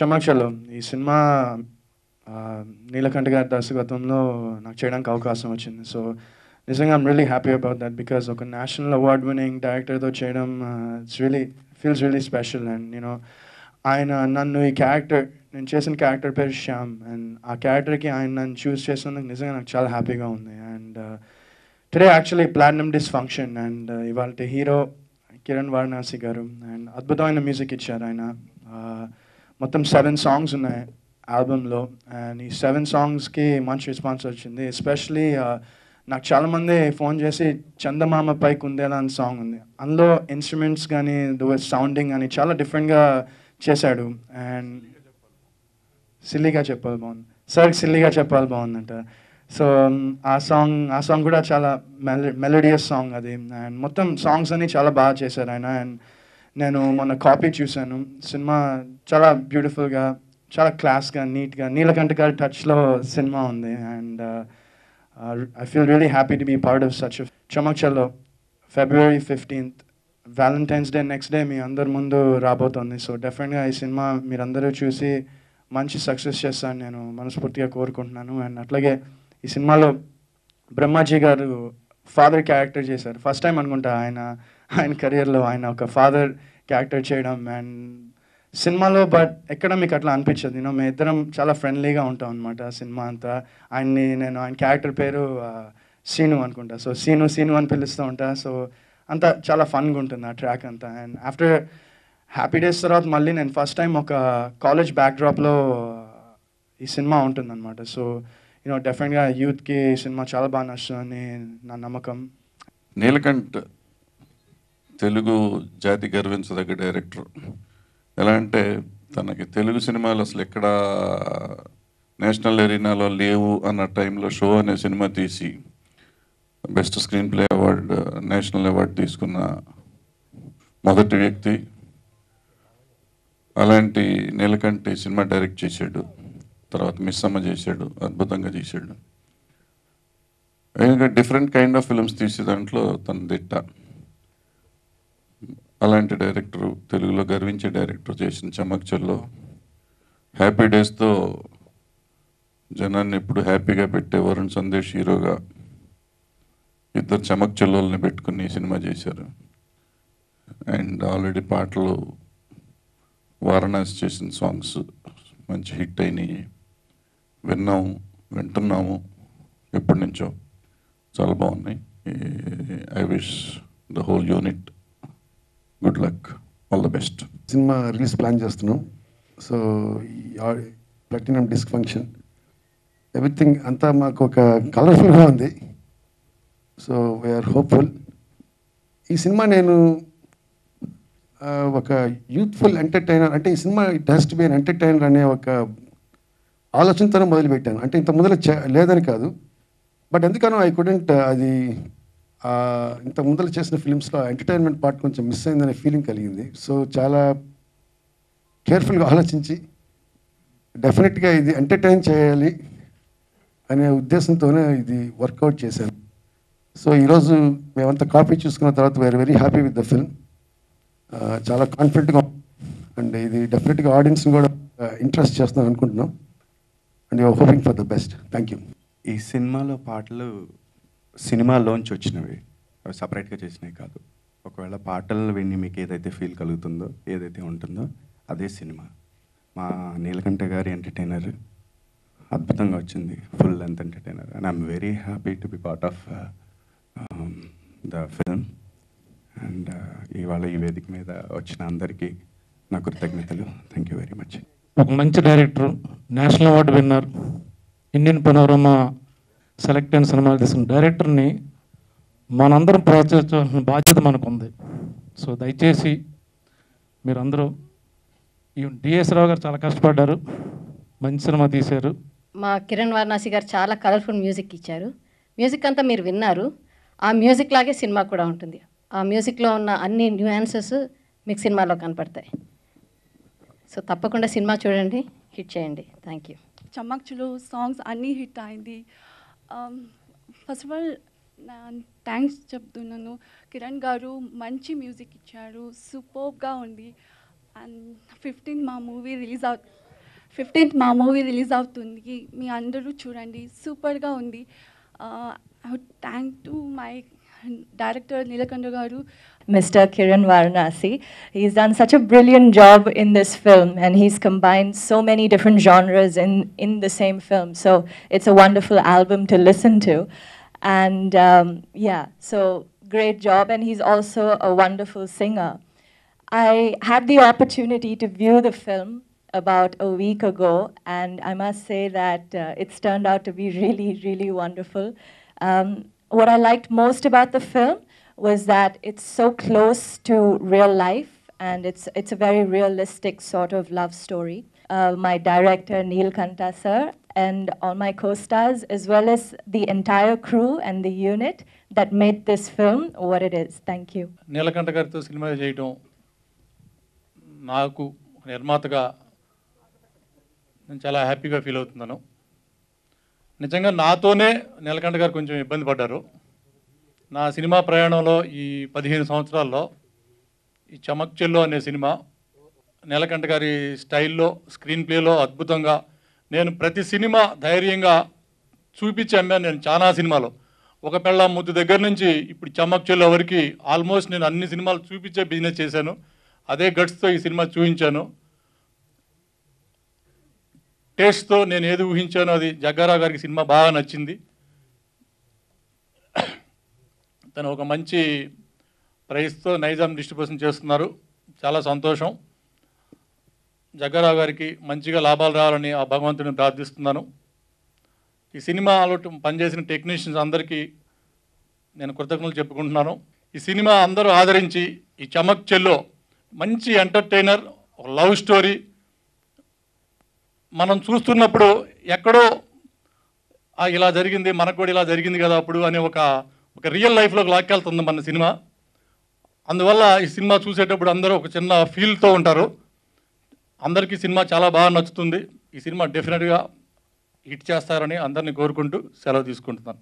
క్షమాక్షలు ఈ సినిమా నీలకంఠ గారి దర్శకత్వంలో నాకు చేయడానికి అవకాశం వచ్చింది. సో నిజంగా I'm really happy about that because ఒక నేషనల్ అవార్డ్ విన్నింగ్ డైరెక్టర్తో చేయడం it's really feels really special. And you know ఆయన నన్ను ఈ క్యారెక్టర్ నేను చేసిన క్యారెక్టర్ పేరు శ్యామ్ అండ్ ఆ క్యారెక్టర్కి ఆయన నన్ను చూస్ చేసినందుకు నిజంగా నాకు చాలా హ్యాపీగా ఉంది. And today actually platinum dis function and ఇవాళ హీరో కిరణ్ వారణాసి గారు అండ్ అద్భుతమైన మ్యూజిక్ ఇచ్చారు ఆయన. మొత్తం 7 సాంగ్స్ ఉన్నాయి ఆల్బంలో అండ్ ఈ 7 సాంగ్స్కి మంచి రెస్పాన్స్ వచ్చింది. ఎస్పెషలీ నాకు చాలామంది ఫోన్ చేసి చందమామ పై కుందేలా అని సాంగ్ ఉంది, అందులో ఇన్స్ట్రుమెంట్స్ కానీ సౌండింగ్ కానీ చాలా డిఫరెంట్గా చేశాడు. అండ్ సిల్లీగా చెప్పాలి బాగుంది సార్, సిల్లీగా చెప్పాలి బాగుందంట. సో ఆ సాంగ్ కూడా చాలా మెలోడియస్ సాంగ్ అది. అండ్ మొత్తం సాంగ్స్ అన్నీ చాలా బాగా చేశారు ఆయన. అండ్ నేను మొన్న కాపీ చూశాను, సినిమా చాలా బ్యూటిఫుల్గా చాలా క్లాస్గా నీట్గా నీలకంఠ గారి టచ్లో సినిమా ఉంది. And I feel really happy to be part of such. Chammak Challo February 15th Valentine's day next day మీ అందరి ముందు రాబోతోంది. సో డెఫినెట్గా ఈ సినిమా మీరందరూ చూసి మంచి సక్సెస్ చేస్తాను నేను మనస్ఫూర్తిగా కోరుకుంటున్నాను. అండ్ అట్లాగే ఈ సినిమాలో బ్రహ్మాజీ గారు ఫాదర్ క్యారెక్టర్ చేశారు, ఫస్ట్ టైం అనుకుంటా ఆయన కెరియర్లో ఆయన ఒక ఫాదర్ క్యారెక్టర్ చేయడం. అండ్ సినిమాలో బట్ ఎక్కడ మీకు అట్లా అనిపించదు, మేము ఇద్దరం చాలా ఫ్రెండ్లీగా ఉంటాం అనమాట సినిమా అంతా. నేను ఆయన క్యారెక్టర్ పేరు సీను అనుకుంటా, సో సీను అని పిలుస్తూ ఉంటా. సో అంతా చాలా ఫన్గా ఉంటుంది ఆ ట్రాక్ అంతా. అండ్ ఆఫ్టర్ హ్యాపీ డేస్ తర్వాత మళ్ళీ నేను ఫస్ట్ టైం ఒక కాలేజ్ బ్యాక్డ్రాప్లో ఈ సినిమా ఉంటుందన్నమాట. సో డెఫినెట్గా యూత్కి ఈ సినిమా చాలా బాగా నచ్చుతుందని నా నమ్మకం. నీలకంఠ్ తెలుగు జాతి గర్వించదగ్గ డైరెక్టర్. ఎలా అంటే తనకి తెలుగు సినిమాలు అసలు ఎక్కడ నేషనల్ ఎరీనాలో లేవు అన్న టైంలో షో అనే సినిమా తీసి best screen play award national award తీసుకున్న మొదటి వ్యక్తి. అలాంటి నీలకంఠ్ సినిమా డైరెక్ట్ చేశాడు, తర్వాత మిస్ అమ్మ చేశాడు, అద్భుతంగా చేశాడు. ఇంకా డిఫరెంట్ కైండ్ ఆఫ్ ఫిల్మ్స్ తీసే దాంట్లో తన దిట్ట. అలాంటి డైరెక్టరు, తెలుగులో గర్వించే డైరెక్టర్ చేసిన చమక్చల్లో హ్యాపీ డేస్తో జనాన్ని ఎప్పుడు హ్యాపీగా పెట్టే వరుణ్ సందేశ్ హీరోగా ఇద్దరు చమక్చల్లోల్ని పెట్టుకుని సినిమా చేశారు. అండ్ ఆల్రెడీ పాటలు వారణాసి చేసిన సాంగ్స్ మంచి హిట్ అయినాయి, వింటున్నాము ఎప్పటి నుంచో, చాలా బాగున్నాయి. I wish the whole unit good luck, all the best. సినిమా రిలీజ్ ప్లాన్ చేస్తున్నాం. So platinum disc function everything అంతా మాకు ఒక కలర్ఫుల్గా ఉంది. So we are hopeful. ఈ సినిమా నేను ఒక యూత్ఫుల్ ఎంటర్టైనర్, అంటే ఈ సినిమా it has to be an entertainer అనే ఒక ఆలోచనతోనే మొదలుపెట్టాను. అంటే ఇంత మొదలు లేదని కాదు, బట్ ఎందుకనో ఐ కుడెంట్ అది ఇంత ముందర చేసిన ఫిలిమ్స్లో ఎంటర్టైన్మెంట్ పార్ట్ కొంచెం మిస్ అయిందనే ఫీలింగ్ కలిగింది. సో చాలా కేర్ఫుల్గా ఆలోచించి డెఫినెట్గా ఇది ఎంటర్టైన్ చేయాలి అనే ఉద్దేశంతోనే ఇది వర్కౌట్ చేశాను. సో ఈరోజు మేమంతా కాపీ చూసుకున్న తర్వాత we're very happy with the film. చాలా కాన్ఫిడెంట్గా అండ్ ఇది డెఫినెట్గా ఆడియన్స్ని కూడా ఇంట్రెస్ట్ చేస్తాం అనుకుంటున్నాం. And you're hoping for the best. Thank you. ఈ సినిమాలో పాటలు సినిమాలోంచి వచ్చినవి, అవి సపరేట్గా చేసినవి కాదు. ఒకవేళ పాటలు విని మీకు ఏదైతే ఫీల్ కలుగుతుందో, ఏదైతే ఉంటుందో అదే సినిమా. మా నీలకంఠ గారి ఎంటర్టైనర్ అద్భుతంగా వచ్చింది, full length entertainer. And I'm very happy to be part of the film. And ఇవాళ ఈ వేదిక మీద వచ్చిన అందరికీ నా కృతజ్ఞతలు. Thank you very much. ఒక మంచి director, national award winner, Indian panorama select అయిన సినిమాలు తీసుకున్న డైరెక్టర్ని మనందరం ప్రోత్సహించాల్సిన బాధ్యత మనకు ఉంది. సో దయచేసి మీరందరూ, ఈ డిఎస్ రావు గారు చాలా కష్టపడ్డారు, మంచి సినిమా తీశారు. మా కిరణ్ వారణాసి గారు చాలా కలర్ఫుల్ మ్యూజిక్ ఇచ్చారు. మ్యూజిక్ అంతా మీరు విన్నారు. ఆ మ్యూజిక్ లాగే సినిమా కూడా ఉంటుంది. ఆ మ్యూజిక్లో ఉన్న అన్ని న్యూయాన్సెస్ మీకు సినిమాలో కనపడతాయి. సో తప్పకుండా సినిమా చూడండి, హిట్ చేయండి. Thank you. చమక్చలో సాంగ్స్ అన్నీ హిట్ అయింది. ఫస్ట్ ఆఫ్ ఆల్ థ్యాంక్స్ చెప్తున్నాను. కిరణ్ గారు మంచి మ్యూజిక్ ఇచ్చారు, సూపర్గా ఉంది. అండ్ 15 మా మూవీ 15th మా మూవీ రిలీజ్ అవుతుంది, మీ అందరూ చూడండి, సూపర్గా ఉంది. I would thank to my director Neelakanta garu. Mr. Kiran Varanasi. He's done such a brilliant job in this film, and he's combined so many different genres in the same film. So it's a wonderful album to listen to. And yeah, so great job. And he's also a wonderful singer. I had the opportunity to view the film about a week ago, and I must say that it's turned out to be really, really wonderful. What I liked most about the film was that it's so close to real life, and it's a very realistic sort of love story. My director Neil Kanta sir and all my co-stars, as well as the entire crew and the unit that made this film what it is. Thank you. Neelakantha గారితో cinema చేయడం నాకు నిర్మాతగా నేను చాలా హ్యాపీగా feel అవుతున్నాను. నిజంగా నాతోనే నీలకంఠ గారు కొంచెం ఇబ్బంది పడ్డారు. నా సినిమా ప్రయాణంలో ఈ 15 సంవత్సరాల్లో ఈ చమక్ చెల్లో అనే సినిమా నీలకంఠ గారి స్టైల్లో, స్క్రీన్ ప్లేలో అద్భుతంగా, నేను ప్రతి సినిమా ధైర్యంగా చూపించి అమ్మాను. నేను చాలా సినిమాలో ఒక పెళ్ళ ముద్దు దగ్గర నుంచి ఇప్పుడు చమక్ చెల్లో వరకు ఆల్మోస్ట్ నేను అన్ని సినిమాలు చూపించే బిజినెస్ చేశాను. అదే గట్స్తో ఈ సినిమా చూపించాను. టేస్ట్తో నేను ఏది ఊహించానో అది జగ్గారావు గారికి సినిమా బాగా నచ్చింది. తను ఒక మంచి ప్రైస్తో నైజాం డిస్ట్రిబ్యూషన్ చేస్తున్నారు, చాలా సంతోషం. జగ్గారావు గారికి మంచిగా లాభాలు రావాలని ఆ భగవంతుని ప్రార్థిస్తున్నాను. ఈ సినిమాలో పనిచేసిన టెక్నీషియన్స్ అందరికీ నేను కృతజ్ఞతలు చెప్పుకుంటున్నాను. ఈ సినిమా అందరూ ఆదరించి ఈ చమక్ చెల్లో మంచి ఎంటర్టైనర్, ఒక లవ్ స్టోరీ మనం చూస్తున్నప్పుడు ఎక్కడో ఇలా జరిగింది, మనకు కూడా ఇలా జరిగింది కదా అప్పుడు అనే ఒక రియల్ లైఫ్లోకి లాక్కెళ్తుంది మన సినిమా. అందువల్ల ఈ సినిమా చూసేటప్పుడు అందరూ ఒక చిన్న ఫీల్తో ఉంటారు. అందరికీ సినిమా చాలా బాగా నచ్చుతుంది. ఈ సినిమా డెఫినెట్గా హిట్ చేస్తారని అందరినీ కోరుకుంటూ సెలవు తీసుకుంటున్నాను.